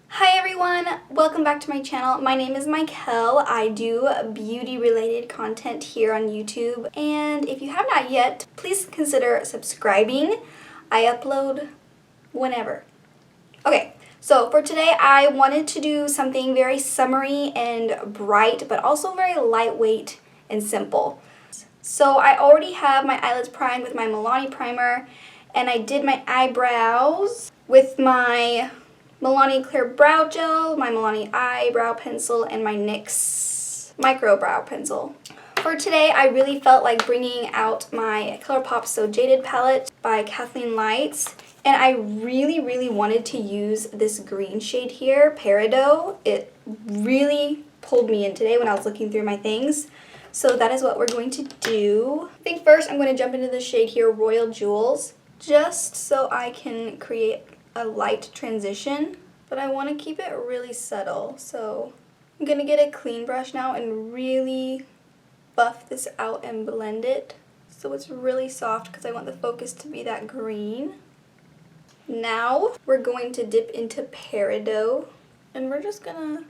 Hi everyone, welcome back to my channel. My name is MyKael. I do beauty related content here on YouTube, and if you have not yet, please consider subscribing. I upload whenever. Okay, so for today I wanted to do something very summery and bright, but also very lightweight and simple. So I already have my eyelids primed with my Milani primer, and I did my eyebrows with my Milani Clear Brow Gel, my Milani Eyebrow Pencil, and my NYX Micro Brow Pencil. For today, I really felt like bringing out my Colourpop So Jaded palette by Kathleen Lights, and I really wanted to use this green shade here, Peridot. It really pulled me in today when I was looking through my things, so that is what we're going to do. I think first I'm going to jump into the shade here, Royal Jewels, just so I can create a light transition, but I want to keep it really subtle. So I'm going to get a clean brush now and really buff this out and blend it so it's really soft because I want the focus to be that green. Now we're going to dip into Peridot, and we're just going to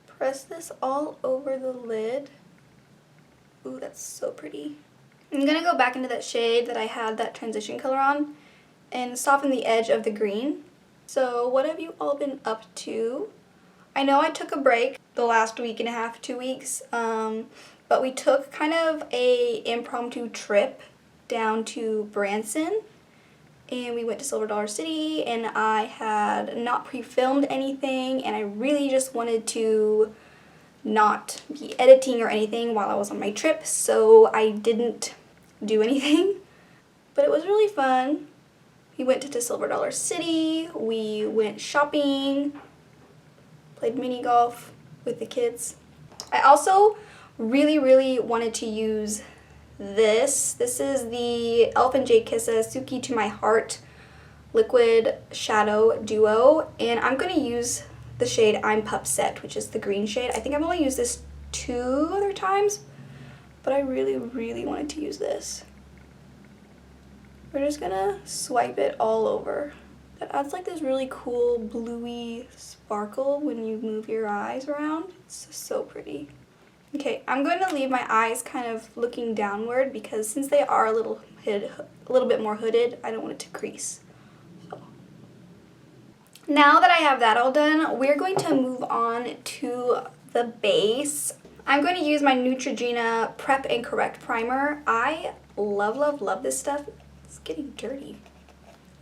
press this all over the lid. Ooh, that's so pretty. I'm going to go back into that shade that I had that transition color on and soften the edge of the green. So what have you all been up to? I know I took a break the last week and a half, 2 weeks, but we took kind of a impromptu trip down to Branson, and we went to Silver Dollar City, and I had not pre-filmed anything, and I really just wanted to not be editing or anything while I was on my trip, so I didn't do anything, but it was really fun. We went to Silver Dollar City, we went shopping, played mini golf with the kids. I also really wanted to use this. This is the e.l.f. and Jkissa Suki to My Heart Liquid Shadow Duo, and I'm going to use the shade I'm Pupset, which is the green shade. I think I've only used this 2 other times, but I really wanted to use this. We're just gonna swipe it all over. That adds like this really cool bluey sparkle when you move your eyes around. It's just so pretty. Okay, I'm going to leave my eyes kind of looking downward because since they are a little bit more hooded, I don't want it to crease. So. Now that I have that all done, we're going to move on to the base. I'm going to use my Neutrogena Prep and Correct Primer. I love this stuff. It's getting dirty.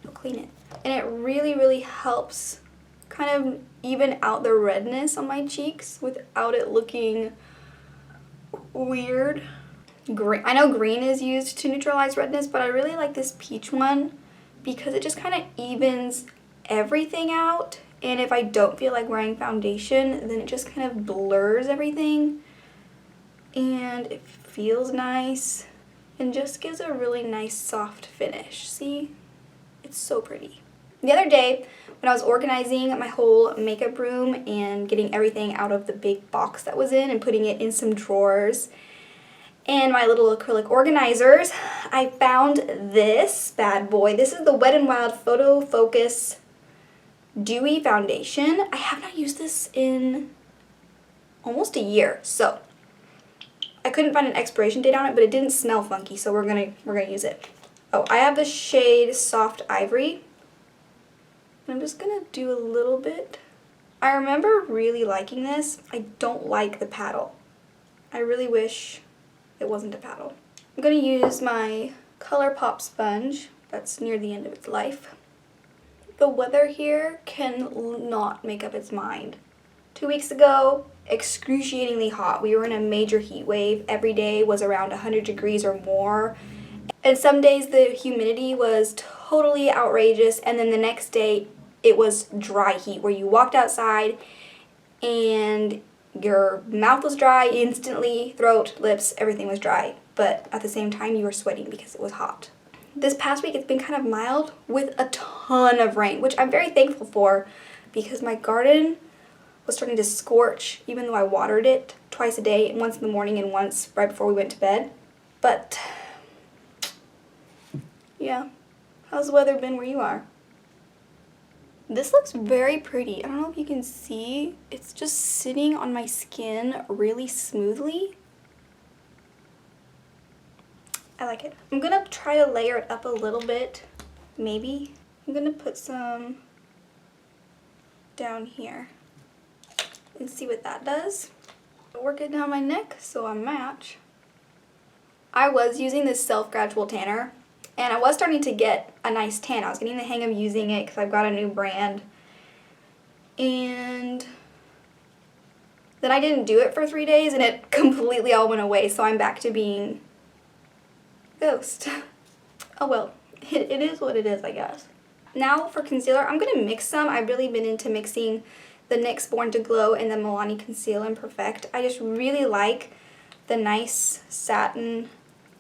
I'll clean it. And it really helps kind of even out the redness on my cheeks without it looking weird. I know green is used to neutralize redness, but I really like this peach one because it just kind of evens everything out. And if I don't feel like wearing foundation, then it just kind of blurs everything. And it feels nice. And just gives a really nice soft finish. See? It's so pretty. The other day, when I was organizing my whole makeup room and getting everything out of the big box that was in and putting it in some drawers and my little acrylic organizers, I found this bad boy. This is the Wet n Wild Photo Focus Dewy Foundation. I have not used this in almost a year, so I couldn't find an expiration date on it, but it didn't smell funky, so we're gonna use it. Oh, I have the shade Soft Ivory. I'm just gonna do a little bit. I remember really liking this. I don't like the paddle. I really wish it wasn't a paddle. I'm gonna use my Colourpop sponge. That's near the end of its life. The weather here cannot make up its mind. 2 weeks ago, excruciatingly hot. We were in a major heat wave. Every day was around 100 degrees or more. And some days the humidity was totally outrageous, and then the next day it was dry heat where you walked outside and your mouth was dry instantly, throat, lips, everything was dry. But at the same time you were sweating because it was hot. This past week it's been kind of mild with a ton of rain, which I'm very thankful for because my garden was starting to scorch even though I watered it twice a day, once in the morning and once right before we went to bed. But yeah, how's the weather been where you are? This looks very pretty. I don't know if you can see. It's just sitting on my skin really smoothly. I like it. I'm gonna try to layer it up a little bit, maybe. I'm gonna put some down here and see what that does. Work it down my neck so I match. I was using this self-gradual tanner, and I was starting to get a nice tan. I was getting the hang of using it because I've got a new brand. And then I didn't do it for 3 days and it completely all went away, so I'm back to being ghost. Oh well, it is what it is, I guess. Now for concealer, I'm going to mix some. I've really been into mixing the NYX Born to Glow and the Milani Conceal and Perfect. I just really like the nice satin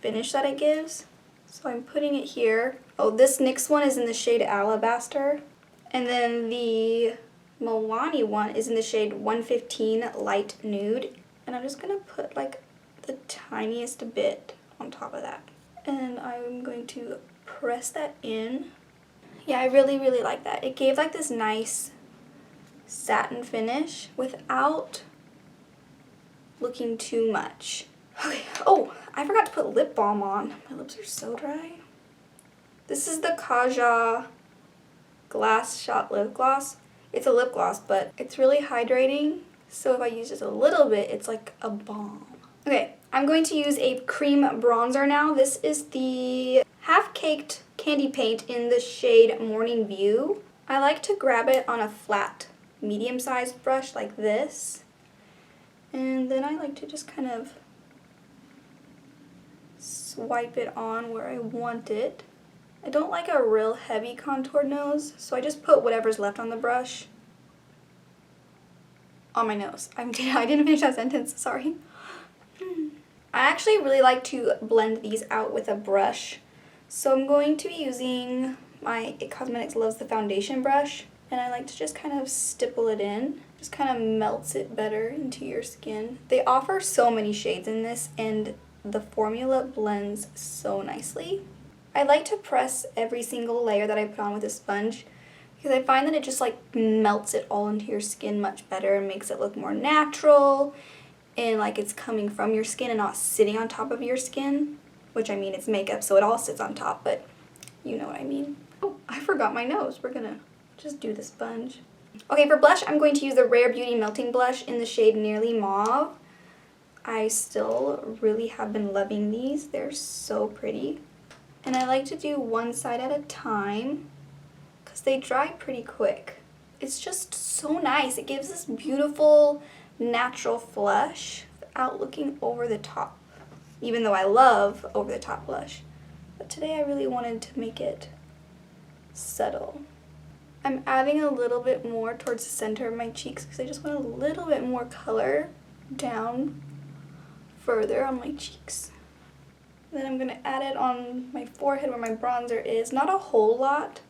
finish that it gives. So I'm putting it here. Oh, this NYX one is in the shade Alabaster. And then the Milani one is in the shade 115 Light Nude. And I'm just going to put like the tiniest bit on top of that. And I'm going to press that in. Yeah, I really, really like that. It gave like this nice satin finish without looking too much. Okay. Oh, I forgot to put lip balm on. My lips are so dry. This is the Kaja Glass Shot Lip Gloss. It's a lip gloss, but it's really hydrating. So if I use just a little bit, it's like a balm. Okay, I'm going to use a cream bronzer now. This is the Half Caked Candy Paint in the shade Morning View. I like to grab it on a flat, medium-sized brush like this. And then I like to just kind of swipe it on where I want it. I don't like a real heavy contoured nose, so I just put whatever's left on the brush on my nose. I didn't finish that sentence, sorry. I actually really like to blend these out with a brush. So I'm going to be using my It Cosmetics Loves the Foundation brush, and I like to just kind of stipple it in. Just kind of melts it better into your skin. They offer so many shades in this, and the formula blends so nicely. I like to press every single layer that I put on with a sponge because I find that it just like melts it all into your skin much better and makes it look more natural and like it's coming from your skin and not sitting on top of your skin, which I mean it's makeup so it all sits on top, but you know what I mean. Oh, I forgot my nose. We're gonna just do the sponge. Okay, for blush I'm going to use the Rare Beauty Melting Blush in the shade Nearly Mauve. I still really have been loving these. They're so pretty. And I like to do one side at a time because they dry pretty quick. It's just so nice. It gives this beautiful natural flush without looking over the top. Even though I love over the top blush. But today I really wanted to make it subtle. I'm adding a little bit more towards the center of my cheeks because I just want a little bit more color down further on my cheeks. Then I'm going to add it on my forehead where my bronzer is. Not a whole lot,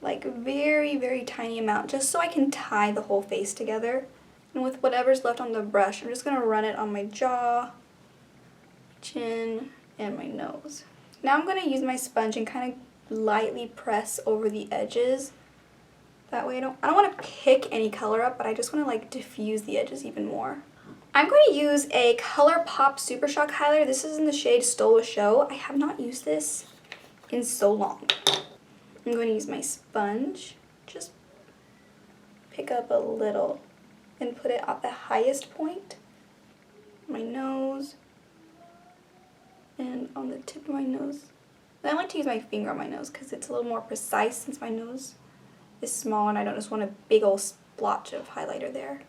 like very, very tiny amount, just so I can tie the whole face together. And with whatever's left on the brush, I'm just going to run it on my jaw, chin, and my nose. Now I'm going to use my sponge and kind of lightly press over the edges. That way I don't want to pick any color up, but I just want to like diffuse the edges even more. I'm going to use a Colourpop Supershock highlighter. This is in the shade Stole a Show. I have not used this in so long. I'm going to use my sponge. Just pick up a little and put it at the highest point. My nose. And on the tip of my nose. And I like to use my finger on my nose because it's a little more precise since my nose is small and I don't just want a big old splotch of highlighter there.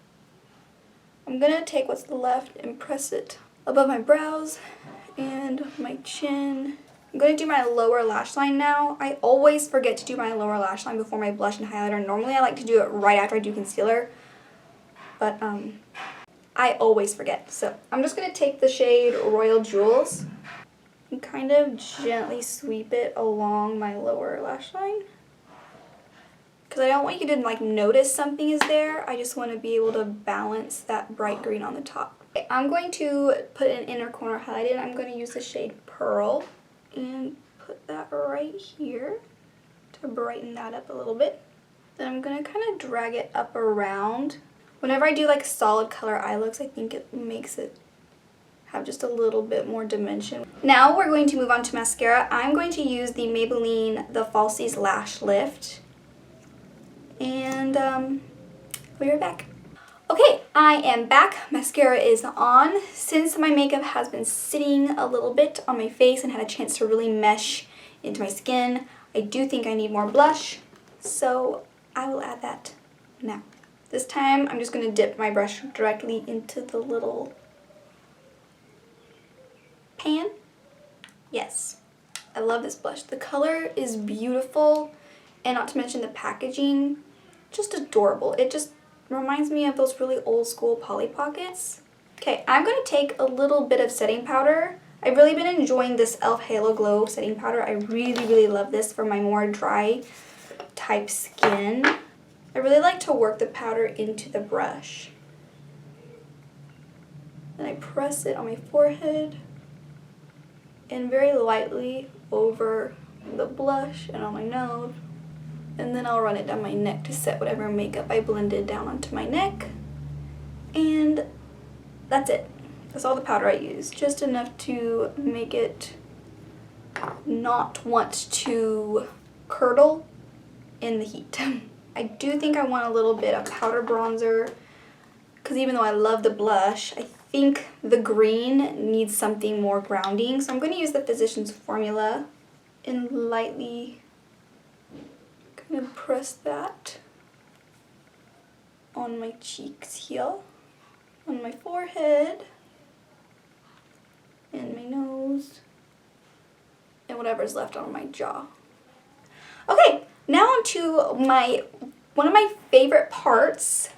I'm going to take what's left and press it above my brows and my chin. I'm going to do my lower lash line now. I always forget to do my lower lash line before my blush and highlighter. Normally I like to do it right after I do concealer, but I always forget. So I'm just going to take the shade Royal Jewels and kind of gently sweep it along my lower lash line. Because I don't want you to like notice something is there. I just want to be able to balance that bright green on the top. Okay, I'm going to put an inner corner highlight in. I'm going to use the shade Pearl and put that right here to brighten that up a little bit. Then I'm gonna kind of drag it up around. Whenever I do like solid color eye looks, I think it makes it have just a little bit more dimension. Now we're going to move on to mascara. I'm going to use the Maybelline the Falsies Lash Lift. And we'll be right back. Okay, I am back. Mascara is on. Since my makeup has been sitting a little bit on my face and had a chance to really mesh into my skin, I do think I need more blush, so I will add that now. This time I'm just going to dip my brush directly into the little pan. Yes, I love this blush. The color is beautiful, and not to mention the packaging, just adorable. It just reminds me of those really old school Polly Pockets. Okay, I'm going to take a little bit of setting powder. I've really been enjoying this e.l.f. Halo Glow setting powder. I really love this for my more dry type skin. I really like to work the powder into the brush. Then I press it on my forehead and very lightly over the blush and on my nose. And then I'll run it down my neck to set whatever makeup I blended down onto my neck. And that's it. That's all the powder I use. Just enough to make it not want to curdle in the heat. I do think I want a little bit of powder bronzer, because even though I love the blush, I think the green needs something more grounding. So I'm going to use the Physicians Formula and lightly kind of press that on my cheeks here, on my forehead, and my nose, and whatever's left on my jaw. Okay, now on to one of my favorite parts,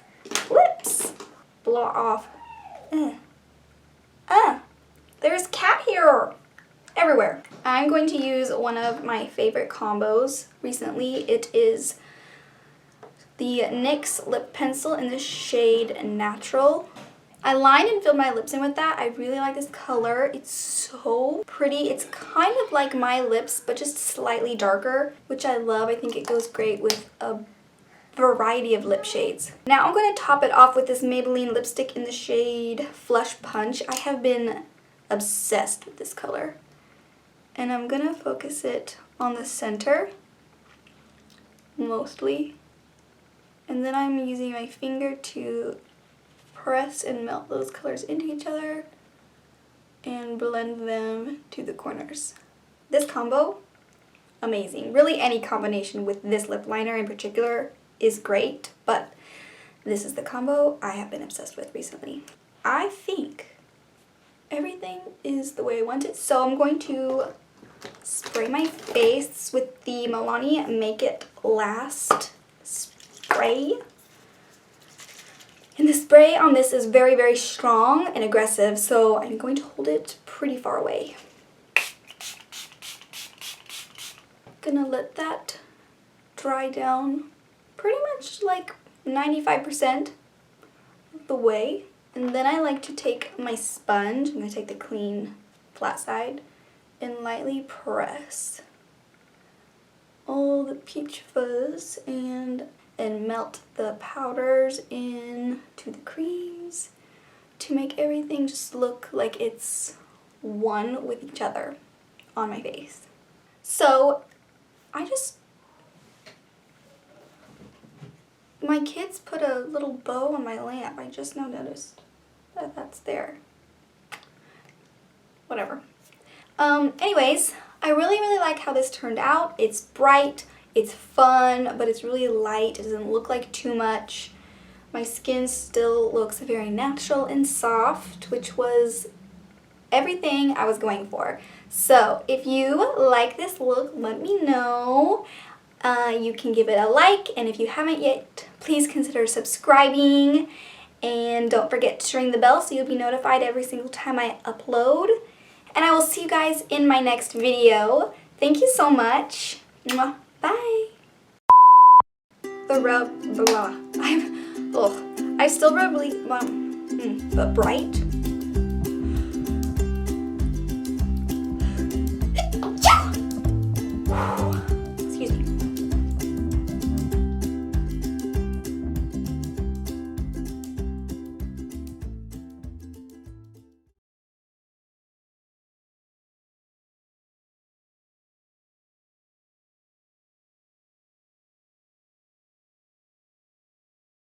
lips. Blow off. There's cat hair everywhere. I'm going to use one of my favorite combos recently. It is the NYX lip pencil in the shade Natural. I lined and filled my lips in with that. I really like this color. It's so pretty. It's kind of like my lips, but just slightly darker, which I love. I think it goes great with a variety of lip shades. Now I'm going to top it off with this Maybelline lipstick in the shade Flush Punch. I have been obsessed with this color. And I'm going to focus it on the center, mostly. And then I'm using my finger to press and melt those colors into each other and blend them to the corners. This combo, amazing. Really any combination with this lip liner in particular is great, but this is the combo I have been obsessed with recently. I think everything is the way I want it, so I'm going to spray my face with the Milani Make It Last spray. And the spray on this is very strong and aggressive, so I'm going to hold it pretty far away. Gonna let that dry down pretty much like 95% of the way. And then I like to take my sponge, I'm going to take the clean flat side, and lightly press all the peach fuzz and melt the powders into the creams to make everything just look like it's one with each other on my face. So my kids put a little bow on my lamp. I just now noticed that that's there. Whatever. Anyways, I really like how this turned out. It's bright, it's fun, but it's really light. It doesn't look like too much. My skin still looks very natural and soft, which was everything I was going for. So if you like this look, let me know. You can give it a like, and if you haven't yet, please consider subscribing, and don't forget to ring the bell so you'll be notified every single time I upload. And I will see you guys in my next video. Thank you so much. Mwah. Bye. I still rub really, but bright.